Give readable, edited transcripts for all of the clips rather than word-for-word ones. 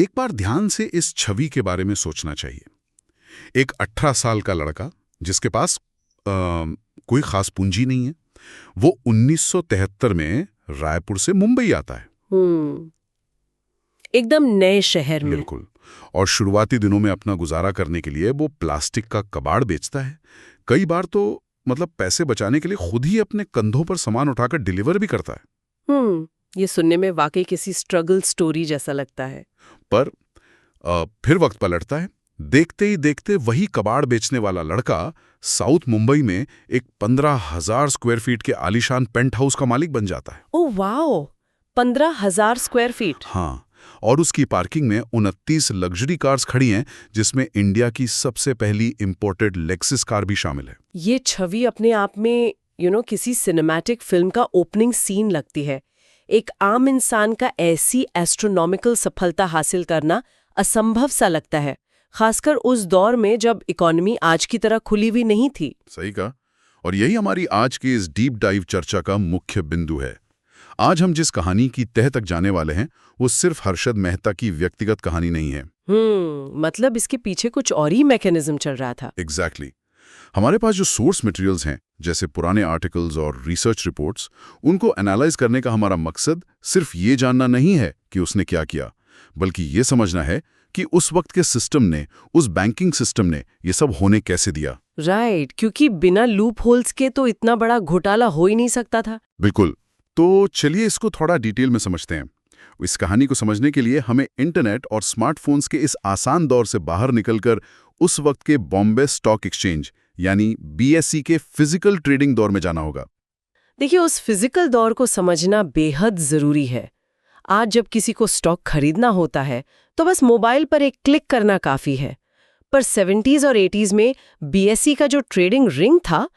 एक बार ध्यान से इस छवि के बारे में सोचना चाहिए। एक 18 साल का लड़का जिसके पास कोई खास पूंजी नहीं है, वो 1973 में रायपुर से मुंबई आता है। एकदम नए शहर में। बिल्कुल। और शुरुआती दिनों में अपना गुजारा करने के लिए वो प्लास्टिक का कबाड़ बेचता है। कई बार तो मतलब पैसे बचाने के लिए खुद ही अपने कंधों पर सामान उठाकर डिलीवर भी करता है। ये सुनने में वाकई किसी स्ट्रगल स्टोरी जैसा लगता है। पर फिर वक्त पलटता है। देखते ही देखते वही कबाड़ बेचने वाला लड़का साउथ मुंबई में एक 15,000 स्क्वायर फीट के आलीशान पेंट हाउस का मालिक बन जाता है। Oh wow, 15,000 square feet. हाँ, और उसकी पार्किंग में 29 लग्जरी कार्स खड़ी हैं, जिसमें इंडिया की सबसे पहली इंपोर्टेड लेक्सिस कार भी शामिल है। ये छवि अपने आप में किसी सिनेमैटिक फिल्म का ओपनिंग सीन लगती है। एक आम इंसान का ऐसी एस्ट्रोनॉमिकल सफलता हासिल करना असंभव सा लगता है, खासकर उस दौर में जब इकोनॉमी आज की तरह खुली हुई नहीं थी। सही कहा। और यही हमारी आज की इस डीप डाइव चर्चा का मुख्य बिंदु है। आज हम जिस कहानी की तह तक जाने वाले हैं वो सिर्फ हर्षद मेहता की व्यक्तिगत कहानी नहीं है। मतलब इसके पीछे कुछ और ही मैकेनिज्म चल रहा था। एग्जैक्टली। हमारे पास जो सोर्स मटेरियल्स हैं, जैसे पुराने आर्टिकल्स और रिसर्च रिपोर्ट्स, उनको एनालाइज करने का हमारा मकसद सिर्फ ये जानना नहीं है कि उसने क्या किया, बल्कि ये समझना है कि उस वक्त के सिस्टम ने, उस बैंकिंग सिस्टम ने ये सब होने कैसे दिया। राइट, क्योंकि बिना लूप होल्स के तो इतना बड़ा घोटाला हो ही नहीं सकता था। बिल्कुल। तो चलिए इसको थोड़ा डिटेल में समझते हैं। इस कहानी को समझने के लिए हमें इंटरनेट और स्मार्टफोन्स के इस आसान दौर से बाहर निकलकर उस वक्त के बॉम्बे स्टॉक एक्सचेंज यानी BSE के फिजिकल ट्रेडिंग दौर में जाना होगा। देखिए, उस फिजिकल दौर को समझना बेहद जरूरी है। आज जब किसी को स्टॉक खरीदना होता है तो बस मोबाइल पर एक क्लिक करना काफी है, पर 70s और 80s में BSE का जो ट्रेडिंग रिंग था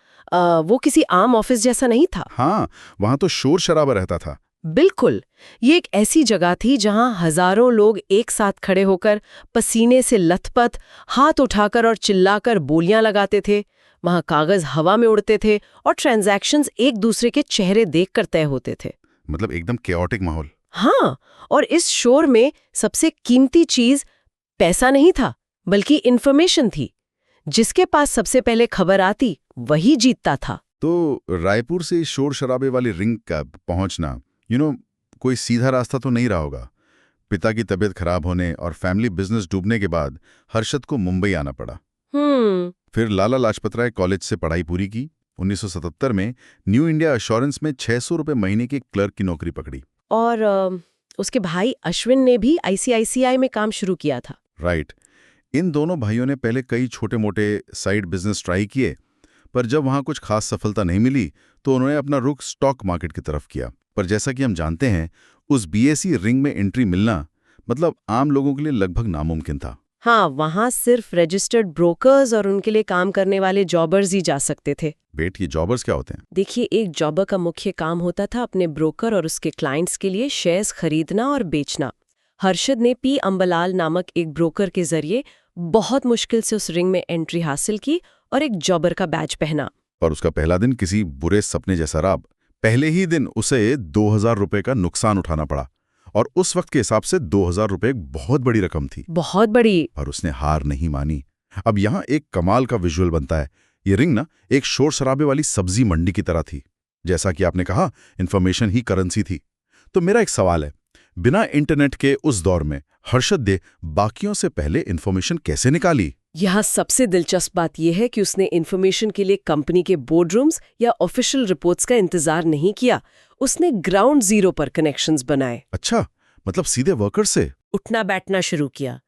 वो किसी आम ऑफिस जैसा नहीं था। हाँ, वहां तो शोर शराबा रहता था। बिल्कुल, ये एक ऐसी जगह थी जहां हजारों लोग एक साथ खड़े होकर पसीने से लथपथ हाथ उठाकर और चिल्लाकर बोलियां लगाते थे। वहां कागज हवा में उड़ते थे और ट्रांजैक्शंस एक दूसरे के चेहरे देखकर तय होते थे। मतलब एकदम केओटिक माहौल। हाँ, और इस शोर में सबसे कीमती चीज पैसा नहीं था, बल्कि इंफॉर्मेशन थी। जिसके पास सबसे पहले खबर आती वही जीतता था। तो रायपुर से शोर शराबे वाली रिंग का पहुंचना कोई सीधा रास्ता तो नहीं रहा होगा। पिता की तबीयत खराब होने और फैमिली बिजनेस डूबने के बाद हर्षद को मुंबई आना पड़ा। फिर लाला लाजपत राय कॉलेज से पढ़ाई पूरी की। 1977 में न्यू इंडिया एश्योरेंस में 600 रुपए महीने की क्लर्क की नौकरी पकड़ी। और उसके भाई अश्विन ने भी ICICI में काम शुरू किया था। राइट। इन दोनों भाइयों ने पहले कई छोटे मोटे साइड बिजनेस ट्राई किए, पर जब वहां कुछ खास सफलता नहीं मिली तो उन्होंने अपना रुख स्टॉक मार्केट की तरफ किया। पर जैसा कि हम जानते हैं, उस BSE रिंग में एंट्री मिलना मतलब आम लोगों के लिए लगभग नामुमकिन था। हाँ, वहां सिर्फ रजिस्टर्ड ब्रोकर्स और उनके लिए काम करने वाले जॉबर्स ही जा सकते थे। बेट, ये जॉबर्स क्या होते हैं? देखिए, एक जॉबर का मुख्य काम होता था अपने ब्रोकर और उसके क्लाइंट्स के लिए शेयर्स खरीदना और बेचना। हर्षद ने P. अंबलाल नामक एक ब्रोकर के जरिए बहुत मुश्किल से उस रिंग में एंट्री हासिल की और एक जॉबर का बैज पहना। पर उसका पहला दिन किसी बुरे सपने जैसा रहा। पहले ही दिन उसे 2,000 रुपए का नुकसान उठाना पड़ा, और उस वक्त के हिसाब से 2,000 रुपए एक बहुत बड़ी रकम थी। बहुत बड़ी। पर उसने हार नहीं मानी। अब यहाँ एक कमाल का विजुअल बनता है। ये रिंग ना एक शोर शराबे वाली सब्जी मंडी की तरह थी। जैसा कि आपने कहा, इन्फॉर्मेशन ही करेंसी थी। तो मेरा एक सवाल है, बिना इंटरनेट के उस दौर में हर्षद ने बाकियों से पहले इन्फॉर्मेशन कैसे निकाली? यहाँ सबसे दिलचस्प बात यह है कि उसने इन्फॉर्मेशन के लिए कंपनी के बोर्डरूम्स या ऑफिशियल रिपोर्ट्स का इंतजार नहीं किया। उसने ग्राउंड जीरो पर कनेक्शंस बनाए। अच्छा, मतलब सीधे वर्कर से उठना बैठना शुरू किया।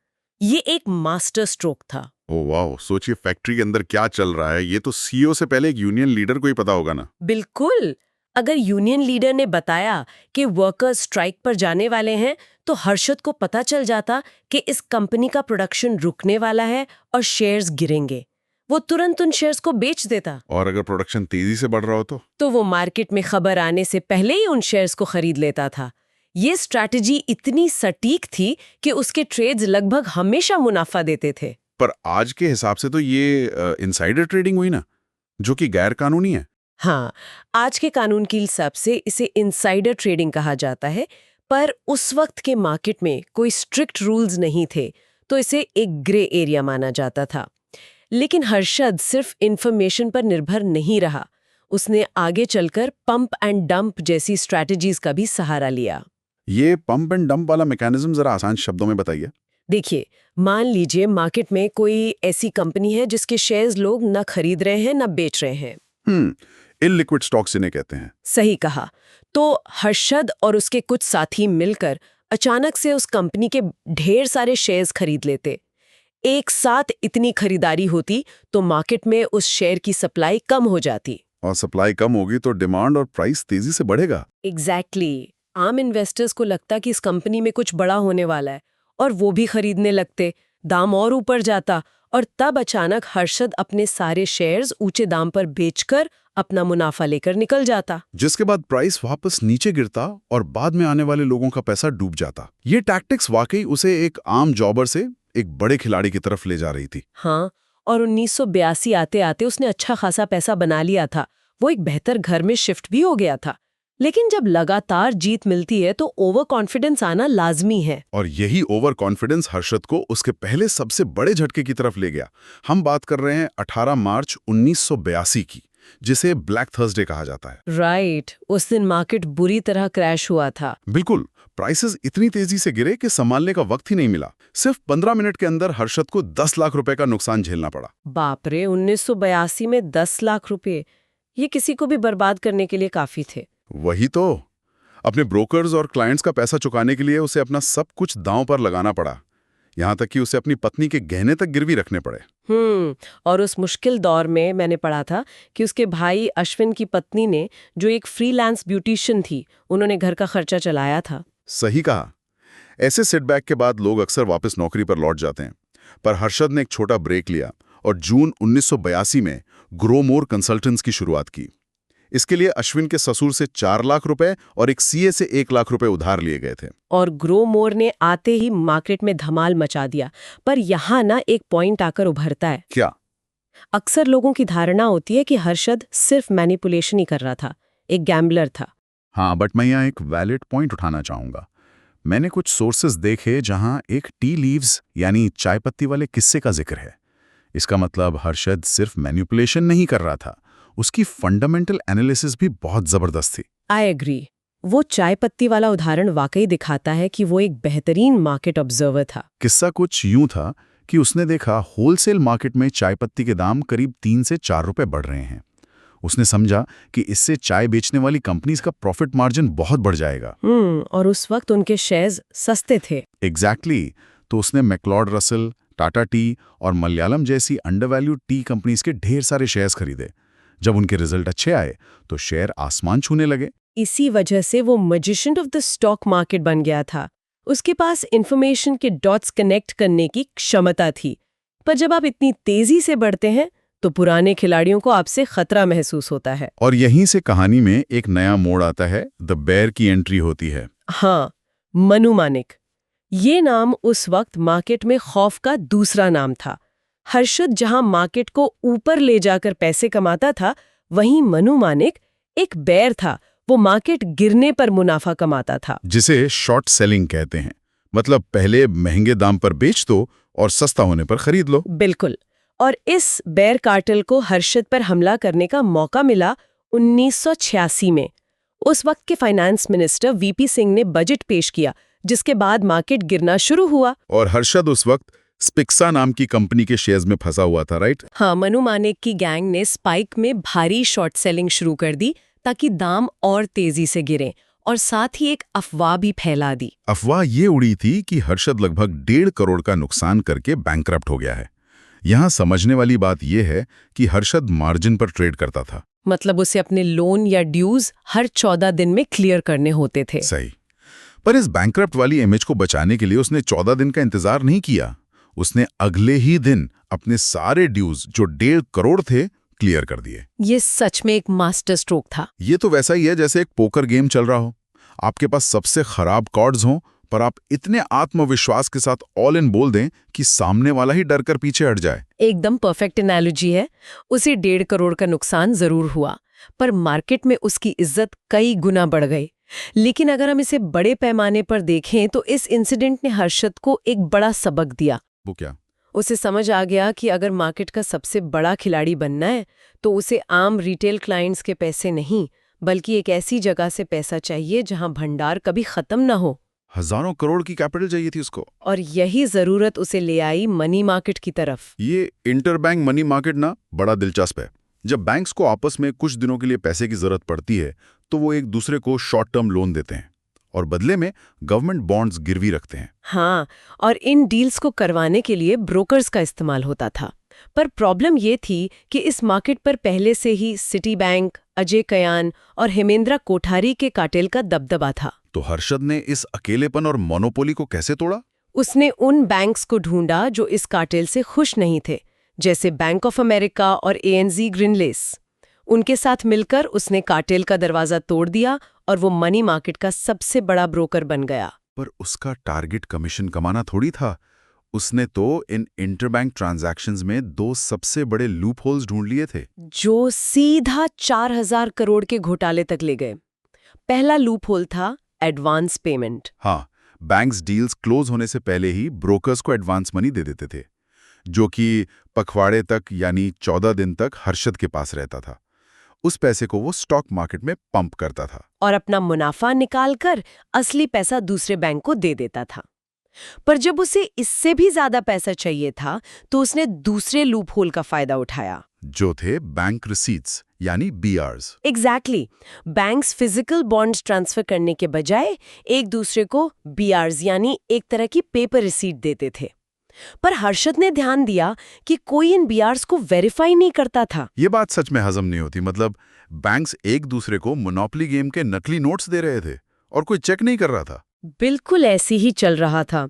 ये एक मास्टर स्ट्रोक था। ओह वाह, सोचिए फैक्ट्री के अंदर क्या चल रहा है। ये तो CEO से पहले एक यूनियन लीडर को ही पता होगा ना। बिल्कुल। अगर यूनियन लीडर ने बताया कि वर्कर्स स्ट्राइक पर जाने वाले हैं तो हर्षद को पता चल जाता कि इस कंपनी का प्रोडक्शन रुकने वाला है और शेयर्स गिरेंगे। वो तुरंत उन शेयर्स को बेच देता। और अगर प्रोडक्शन तेजी से बढ़ रहा हो तो वो मार्केट में खबर आने से पहले ही उन शेयर्स को खरीद लेता था। ये स्ट्रैटेजी इतनी सटीक थी कि उसके ट्रेड्स लगभग हमेशा मुनाफा देते थे। पर आज के हिसाब से तो ये इनसाइडर ट्रेडिंग हुई ना, जो कि गैर कानूनी है। हाँ, आज के कानून के हिसाब से इसे इनसाइडर ट्रेडिंग कहा जाता है, पर उस वक्त के मार्केट में कोई स्ट्रिक्ट रूल्स नहीं थे, तो इसे एक ग्रे एरिया माना जाता था। लेकिन हर्षद सिर्फ इंफॉर्मेशन पर निर्भर नहीं रहा। उसने आगे चलकर पंप एंड डंप जैसी स्ट्रैटेजीज का भी सहारा लिया। ये पंप एंड डंप वाला मैकेनिज्म जरा आसान शब्दों में बताइए। देखिए, मान लीजिए मार्केट में कोई ऐसी कंपनी है जिसके शेयर्स लोग न खरीद रहे हैं न बेच रहे हैं। इलिक्विड स्टॉक्स इन्हें कहते हैं। सही कहा। तो हर्षद और उसके कुछ साथी मिलकर अचानक से उस कंपनी के ढेर सारे शेयर्स खरीद लेते। एक साथ इतनी खरीदारी होती तो मार्केट में उस शेयर की सप्लाई कम हो जाती। और सप्लाई कम होगी तो डिमांड और प्राइस तेजी से बढ़ेगा। एग्जैक्टली। आम इन्वेस्टर्स को लगता कि इस कंपनी में कुछ बड़ा होने वाला है और वो भी खरीदने लगते, दाम और ऊपर जाता और तब अचानक हर्षद अपने सारे शेयर्स ऊंचे दाम पर बेचकर अपना मुनाफा लेकर निकल जाता। जिसके बाद प्राइस वापस नीचे गिरता और बाद में आने वाले लोगों का पैसा डूब जाता। ये टैक्टिक्स वाकई उसे एक आम जॉबर से एक बड़े खिलाड़ी की तरफ ले जा रही थी। हाँ, और 1982 आते आते उसने अच्छा खासा पैसा बना लिया था। वो एक बेहतर घर में शिफ्ट भी हो गया था। लेकिन जब लगातार जीत मिलती है तो ओवर कॉन्फिडेंस आना लाजमी है। और यही ओवर कॉन्फिडेंस हर्षद को उसके पहले सबसे बड़े झटके की तरफ ले गया। हम बात कर रहे हैं 18 मार्च 1982 की, जिसे ब्लैक थर्सडे कहा जाता है। राइट। उस दिन मार्केट बुरी तरह क्रैश हुआ था। बिल्कुल। प्राइसेस इतनी तेजी से गिरे कि संभालने का वक्त ही नहीं मिला। सिर्फ 15 मिनट के अंदर हर्षद को 10 लाख रुपए का नुकसान झेलना पड़ा। बाप रे, 1982 में 10 लाख रुपए, ये किसी को भी बर्बाद करने के लिए काफी थे। वही तो। अपने ब्रोकर्स और क्लाइंट्स का पैसा चुकाने के लिए उसे अपना सब कुछ दांव पर लगाना पड़ा। यहां तक कि उसे अपनी पत्नी के गहने तक गिरवी रखने पड़े। और उस मुश्किल दौर में मैंने पढ़ा था कि उसके भाई अश्विन की पत्नी ने, जो एक फ्रीलांस ब्यूटिशियन थी, उन्होंने घर का खर्चा चलाया था। सही कहा। ऐसे सेटबैक के बाद लोग अक्सर वापस नौकरी पर लौट जाते हैं, पर हर्षद ने एक छोटा ब्रेक लिया और जून 1982 में ग्रो मोर कंसल्टेंट्स की शुरुआत की। इसके लिए अश्विन के ससुर से 4 लाख रुपए और एक सीए से 1 लाख रुपए उधार लिए गए थे। और ग्रो मोर ने आते ही मार्केट में धमाल मचा दिया। पर यहाँ ना एक पॉइंट आकर उभरता है। क्या? अक्सर लोगों की धारणा होती है कि हर्षद सिर्फ मैनिपुलेशन ही कर रहा था, एक गैम्बलर था। हाँ, बट मैं यहाँ एक वैलिड पॉइंट उठाना चाहूंगा। मैंने कुछ सोर्सेस देखे जहां एक टी लीव्स यानी चाय पत्ती वाले किस्से का जिक्र है। इसका मतलब हर्षद सिर्फ मैनिपुलेशन नहीं कर रहा था, उसकी फंडामेंटल एनालिसिस भी बहुत जबरदस्त थी। I agree. वो चाय पत्ती वाला उदाहरण वाकई दिखाता है कि वो एक बेहतरीन मार्केट ऑब्जर्वर था। किस्सा कुछ यूं था कि उसने देखा होलसेल मार्केट में चाय पत्ती के दाम करीब 3 से 4 रुपए बढ़ रहे हैं। उसने समझा कि इससे चाय बेचने वाली कंपनीज का प्रॉफिट मार्जिन बहुत बढ़ जाएगा। और उस वक्त उनके शेयर्स सस्ते थे। एग्जैक्टली। तो उसने मैक्लॉड रसल, टाटा टी और मलयालम जैसी अंडरवैल्यूड टी कंपनीज के ढेर सारे शेयर्स खरीदे। जब उनके रिजल्ट अच्छे आए तो शेयर आसमान छूने लगे। इसी वजह से वो magician of the stock market बन गया था। उसके पास इंफॉर्मेशन के डॉट्स कनेक्ट करने की क्षमता थी। पर जब आप इतनी तेजी से बढ़ते हैं तो पुराने खिलाड़ियों को आपसे खतरा महसूस होता है। और यहीं से कहानी में एक नया मोड़ आता है। द बेयर की एंट्री होती है। हाँ, मनु मानिक। ये नाम उस वक्त मार्केट में खौफ का दूसरा नाम था। हर्षद जहां मार्केट को ऊपर ले जाकर पैसे कमाता था, वहीं मनु मानिक एक बेयर था। वो मार्केट गिरने पर मुनाफा कमाता था, जिसे शॉर्ट सेलिंग कहते हैं। मतलब पहले महंगे दाम पर बेच दो और सस्ता होने पर खरीद लो। बिल्कुल। और इस बेयर कार्टेल को हर्षद पर हमला करने का मौका मिला 1986 में। उस वक्त के फाइनेंस मिनिस्टर वीपी सिंह ने बजट पेश किया, जिसके बाद मार्केट गिरना शुरू हुआ। और हर्षद उस वक्त स्पिक्सा नाम की कंपनी के शेयर्स में फंसा हुआ था, राइट? हाँ, मनु मानिक की गैंग ने स्पाइक में भारी शॉर्ट सेलिंग शुरू कर दी ताकि दाम और तेजी से गिरें, और साथ ही एक अफवाह भी फैला दी। अफवाह ये उड़ी थी कि हर्षद लगभग 1.5 करोड़ का नुकसान करके बैंकरप्ट हो गया है। यहाँ समझने वाली बात यह है कि हर्षद मार्जिन पर ट्रेड करता था। मतलब उसे अपने लोन या ड्यूज हर 14 दिन में क्लियर करने होते थे। सही। पर इस बैंकरप्ट वाली इमेज को बचाने के लिए उसने 14 दिन का इंतजार नहीं किया। उसने अगले ही दिन अपने सारे ड्यूज जो 1.5 करोड़ थे क्लियर कर दिए। ये सच में एक मास्टर स्ट्रोक था। ये तो वैसा ही है जैसे एक पोकर गेम चल रहा हो। आपके पास सबसे खराब कार्ड्स हों, पर आप इतने आत्मविश्वास के साथ ऑल इन बोल दें कि सामने वाला ही डर कर पीछे हट जाए। एकदम परफेक्ट एनालॉजी है। उसे 1.5 करोड़ का नुकसान जरूर हुआ, पर मार्केट में उसकी इज्जत कई गुना बढ़ गई। लेकिन अगर हम इसे बड़े पैमाने पर देखें तो इस इंसिडेंट ने हर्षद को एक बड़ा सबक दिया। वो क्या? उसे समझ आ गया कि अगर मार्केट का सबसे बड़ा खिलाड़ी बनना है तो उसे आम रिटेल क्लाइंट्स के पैसे नहीं, बल्कि एक ऐसी जगह से पैसा चाहिए जहां भंडार कभी खत्म ना हो। हजारों करोड़ की कैपिटल चाहिए थी उसको। और यही जरूरत उसे ले आई मनी मार्केट की तरफ। ये इंटरबैंक मनी मार्केट ना बड़ा दिलचस्प है। जब बैंक्स को आपस में कुछ दिनों के लिए पैसे की जरूरत पड़ती है तो वो एक दूसरे को शॉर्ट टर्म लोन देते हैं और बदले में गवर्नमेंट बॉन्ड्स गिरवी रखते हैं। हाँ, और इन डील्स को करवाने के लिए ब्रोकर्स का इस्तेमाल होता था। पर प्रॉब्लम ये थी कि इस मार्केट पर पहले से ही सिटी बैंक, अजय कयान और हेमेंद्र कोठारी के कार्टेल का दबदबा था। तो हर्षद ने इस अकेलेपन और मोनोपोली को कैसे तोड़ा? उसने उन बैंक्स को ढूंढा जो इस कार्टेल से खुश नहीं थे, जैसे बैंक ऑफ अमेरिका और ANZ ग्रीनलेस। उनके साथ मिलकर उसने कार्टेल का दरवाजा तोड़ दिया और वो मनी मार्केट का सबसे बड़ा ब्रोकर बन गया। पर उसका टारगेट कमीशन कमाना थोड़ी था। उसने तो इन इंटरबैंक ट्रांजैक्शंस में 2 सबसे बड़े लूप होल्स ढूंढ लिए थे जो सीधा 4000 करोड़ के घोटाले तक ले गए। पहला लूप होल था एडवांस पेमेंट। हाँ, बैंक्स डील्स क्लोज होने से पहले ही ब्रोकर्स को एडवांस मनी दे देते थे, जो कि पखवाड़े तक यानी 14 दिन तक हर्षद के पास रहता था। उस पैसे को वो स्टॉक मार्केट में पंप करता था और अपना मुनाफा निकालकर असली पैसा दूसरे बैंक को दे देता था। पर जब उसे इससे भी ज्यादा पैसा चाहिए था तो उसने दूसरे लूप होल का फायदा उठाया, जो थे बैंक रिसीट्स यानी BRs। Exactly. Banks physical bonds transfer करने के बजाय एक दूसरे को BRs यानी एक तरह की पेपर रिसीट देते थे। पर हर्षद ने ध्यान दिया कि कोई इन BRs को वेरीफाई नहीं करता था। ये बात सच में हजम नहीं होती। मतलब बैंक्स एक दूसरे को मोनोपोली गेम के नकली नोट्स दे रहे थे और कोई चेक नहीं कर रहा था। बिल्कुल ऐसी ही चल रहा था।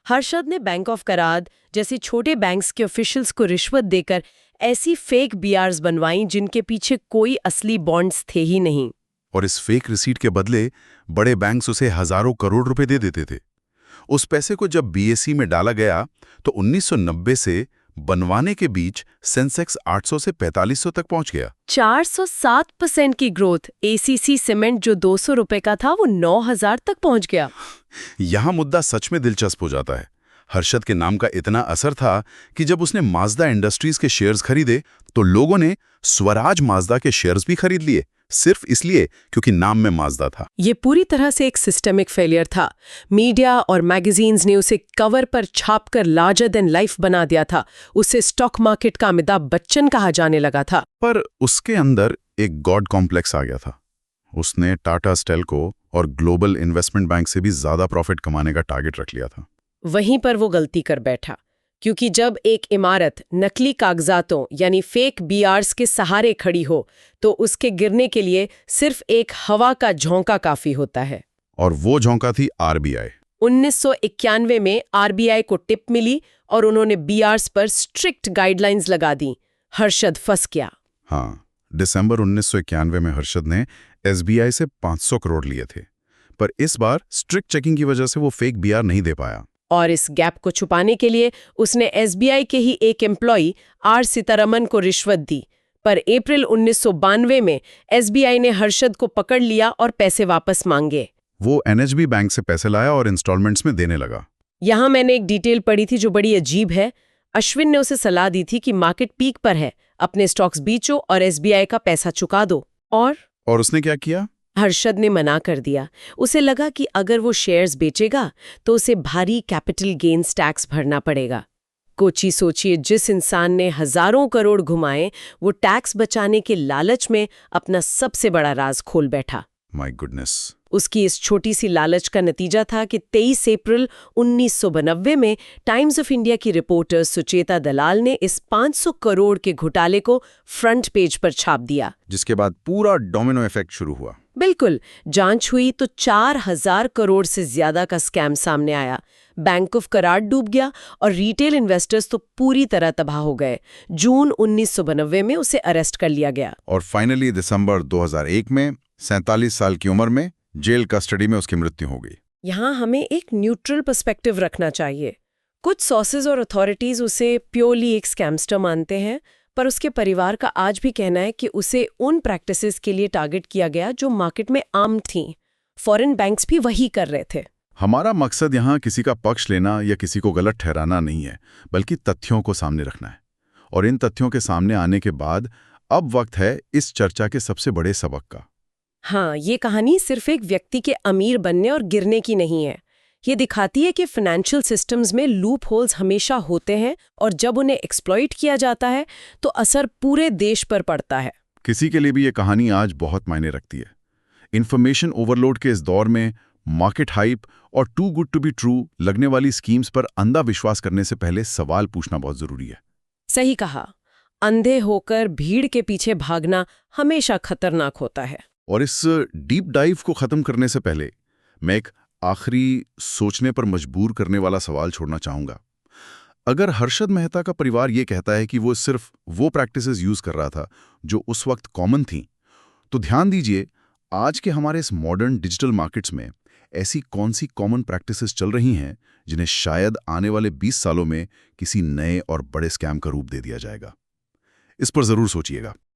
हर्षद ने बैंक ऑफ कराद जैसे छोटे बैंक्स के ऑफिशियल्स को रिश्वत देकर ऐसी फेक BRs बनवाई जिनके पीछे कोई असली बॉन्ड्स थे ही नहीं। और इस फेक रिसीट के बदले बड़े बैंक्स उसे हजारों करोड़ रुपए दे देते थे। उस पैसे को जब BSE में डाला गया तो 1990 से बनवाने के बीच सेंसेक्स 800 से 4500 तक पहुंच गया। 407% की ग्रोथ। ACC सीमेंट जो 200 रुपए का था वो 9000 तक पहुंच गया। यहां मुद्दा सच में दिलचस्प हो जाता है। हर्षद के नाम का इतना असर था कि जब उसने माजदा इंडस्ट्रीज के शेयर्स खरीदे तो लोगों ने स्वराज माजदा के शेयर्स भी खरीद लिए, सिर्फ इसलिए क्योंकि नाम में माजदा था। ये पूरी तरह से एक सिस्टेमिक फेलियर था। मीडिया और मैगजीन्स ने उसे कवर पर छापकर लार्जर देन लाइफ बना दिया था। उसे स्टॉक मार्केट का अमिताभ बच्चन कहा जाने लगा था। पर उसके अंदर एक गॉड कॉम्प्लेक्स आ गया था। उसने टाटा स्टील को और ग्लोबल इन्वेस्टमेंट बैंक से भी ज्यादा प्रॉफिट कमाने का टारगेट रख लिया था। वहीं पर वो गलती कर बैठा, क्योंकि जब एक इमारत नकली कागजातों यानी फेक BRs के सहारे खड़ी हो तो उसके गिरने के लिए सिर्फ एक हवा का झोंका काफी होता है। और वो झोंका थी RBI। 1991 में RBI को टिप मिली और उन्होंने BRs पर स्ट्रिक्ट गाइडलाइंस लगा दी। हर्षद फंस गया। हाँ, दिसंबर 1991 में हर्षद ने SBI से 500 करोड़ लिए थे, पर इस बार स्ट्रिक्ट चेकिंग की वजह से वो फेक BR नहीं दे पाया। और इस गैप को छुपाने के लिए उसने SBI के ही एक एम्प्लॉई R सीतारमन को रिश्वत दी। पर अप्रैल 1992 में SBI ने हर्षद को पकड़ लिया और पैसे वापस मांगे। वो NHB बैंक से पैसे लाया और इंस्टॉलमेंट्स में देने लगा। यहाँ मैंने एक डिटेल पढ़ी थी जो बड़ी अजीब है। अश्विन ने उसे सलाह दी थी कि मार्केट पीक पर है, अपने स्टॉक्स बेचो और SBI का पैसा चुका दो। और उसने क्या किया? हर्षद ने मना कर दिया। उसे लगा कि अगर वो शेयर्स बेचेगा तो उसे भारी कैपिटल गेन्स टैक्स भरना पड़ेगा। सोचिए जिस इंसान ने हजारों करोड़ घुमाए वो टैक्स बचाने के लालच में अपना सबसे बड़ा राज खोल बैठा। My goodness. उसकी इस छोटी सी लालच का नतीजा था कि 23 अप्रैल 1992 में टाइम्स ऑफ इंडिया की रिपोर्टर सुचेता दलाल ने इस 500 करोड़ के घोटाले को फ्रंट पेज पर छाप दिया, जिसके बाद पूरा डोमिनो इफेक्ट शुरू हुआ। बिल्कुल। जांच हुई तो 4000 करोड़ से ज्यादा का स्कैम सामने आया। बैंक ऑफ कराड डूब गया और रिटेल इन्वेस्टर्स तो पूरी तरह तबाह हो गए। जून 1992 में उसे अरेस्ट कर लिया गया और फाइनली दिसंबर 2001 में 47 साल की उम्र में जेल कस्टडी में उसकी मृत्यु हो गई। यहाँ हमें एक न्यूट्रल पर्सपेक्टिव रखना चाहिए। कुछ सोर्सेज और अथॉरिटीज उसे प्योरली एक स्कैमस्टर मानते हैं, पर उसके परिवार का आज भी कहना है कि उसे उन प्रैक्टिसेस के लिए टारगेट किया गया जो मार्केट में आम थीं। फॉरेन बैंक्स भी वही कर रहे थे। हमारा मकसद यहाँ किसी का पक्ष लेना या किसी को गलत ठहराना नहीं है, बल्कि तथ्यों को सामने रखना है। और इन तथ्यों के सामने आने के बाद अब वक्त है इस चर्चा के सबसे बड़े सबक का। हाँ, ये कहानी सिर्फ एक व्यक्ति के अमीर बनने और गिरने की नहीं है। ये दिखाती है कि फाइनेंशियल सिस्टम्स में लूप होल्स हमेशा होते हैं और जब उन्हें एक्सप्लॉइट किया जाता है तो असर पूरे देश पर पड़ता है। किसी के लिए भी ये कहानी आज बहुत मायने रखती है। इन्फॉर्मेशन ओवरलोड के इस दौर में मार्केट हाइप और too good to be true लगने वाली स्कीम्स पर अंधा विश्वास करने से पहले सवाल पूछना बहुत जरूरी है। सही कहा, अंधे होकर भीड़ के पीछे भागना हमेशा खतरनाक होता है। और इस डीप डाइव को खत्म करने से पहले मैं एक आखिरी सोचने पर मजबूर करने वाला सवाल छोड़ना चाहूंगा। अगर हर्षद मेहता का परिवार ये कहता है कि वो सिर्फ वो प्रैक्टिसेस यूज कर रहा था जो उस वक्त कॉमन थी, तो ध्यान दीजिए आज के हमारे इस मॉडर्न डिजिटल मार्केट्स में ऐसी कौन सी कॉमन प्रैक्टिसेस चल रही हैं जिन्हें शायद आने वाले 20 सालों में किसी नए और बड़े स्कैम का रूप दे दिया जाएगा। इस पर जरूर सोचिएगा।